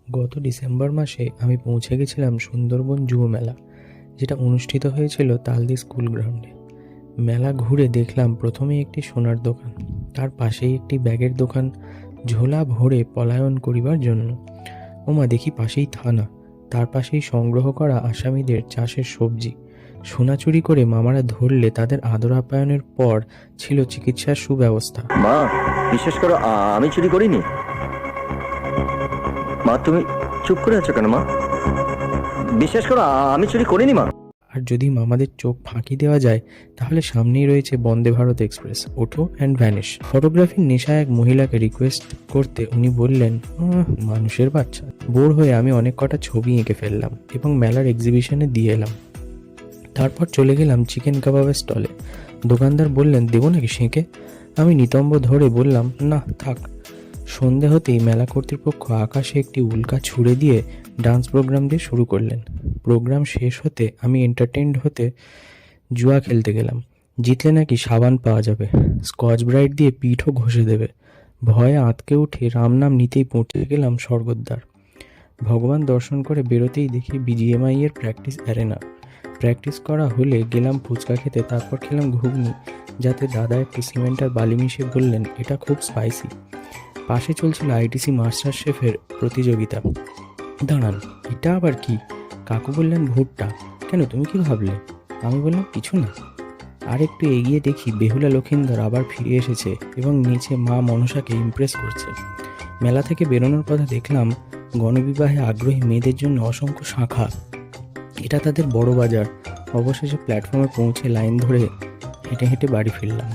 গত ডিসেম্বর মাসে আমি পৌঁছে গেছিলাম সুন্দরবন যুব মেলা, যেটা অনুষ্ঠিত হয়েছিল তালদি স্কুল গ্রাউন্ডে। মেলা ঘুরে দেখলাম প্রথমেই একটি সোনার দোকান, তার পাশেই একটি ব্যাগের দোকান, ঝোলা ভরে পলায়ন করিবার জন্য। ওমা, দেখি পাশেই থানা, তার পাশেই সংগ্রহ করা আসামিদের চাষের সবজি। সোনা চুরি করে মামারা ধরলে তাদের আদর আপ্যায়নের পর ছিল চিকিৎসার সুব্যবস্থা। মা, বিশেষ করে আমি চুরি করিনি। মা, তুমি চুপ করে আছো কেন? মা, বিশেষ করে আমি চুরি করিনি। মা, আর যদি মামাদের চোখ ফাঁকি দেওয়া যায় তাহলে সামনেই রয়েছে বন্দে ভারত এক্সপ্রেস, ওঠো অ্যান্ড ভ্যানিশ। ফটোগ্রাফির নেশায় এক মহিলাকে রিকোয়েস্ট করতে উনি বললেন, মানুষের বাচ্চা। বোর হয়ে আমি অনেক কটা ছবি এঁকে ফেললাম এবং মেলার এক্সিবিশনে দিয়ে এলাম। তারপর চলে গেলাম চিকেন কাবাবের স্টলে। দোকানদার বললেন, দেবো নাকি সেঁকে? আমি নিতম্ব ধরে বললাম, না থাক। সন্ধে হতেই মেলা কর্তৃপক্ষ আকাশে একটি উল্কা ছুড়ে দিয়ে ডান্স প্রোগ্রাম দিয়ে শুরু করলেন। প্রোগ্রাম শেষ হতে আমি এন্টারটেইনড হতে জুয়া খেলতে গেলাম। জিতলে নাকি সাবান পাওয়া যাবে, স্কচ ব্রাইট দিয়ে পিঠও ঘষে দেবে। ভয়ে আঁতকে উঠে রাম নাম নিতেই পৌঁছে গেলাম স্বর্গদ্বার। ভগবান দর্শন করে বেরোতেই দেখি বিজিএমআই এর প্র্যাকটিস অ্যারেনা। প্র্যাকটিস করা হলে গেলাম ফুচকা খেতে, তারপর খেলাম ঘুগনি, যাতে দাদা একটু সিমেন্ট আর বালি মিশিয়ে বললেন, এটা খুব স্পাইসি। পাশে চলছিল আইটিসি মাস্টার শেফের প্রতিযোগিতা। দাঁড়ান, এটা আবার কি? কাকু বললেন, ভুট্টা। কেন, তুমি কি ভাবলে? আমি বললাম, কিছু না। আর একটু এগিয়ে দেখি বেহুলা লক্ষিন্দর আবার ফিরে এসেছে এবং নিচে মা মনসাকে ইমপ্রেস করছে। মেলা থেকে বেরোনোর পথে দেখলাম গণবিবাহে আগ্রহী মেয়েদের জন্য অসংখ্য শাখা। এটা তাদের বড় বাজার। অবশেষে প্ল্যাটফর্মে পৌঁছে লাইন ধরে হেঁটে হেঁটে বাড়ি ফিরলাম।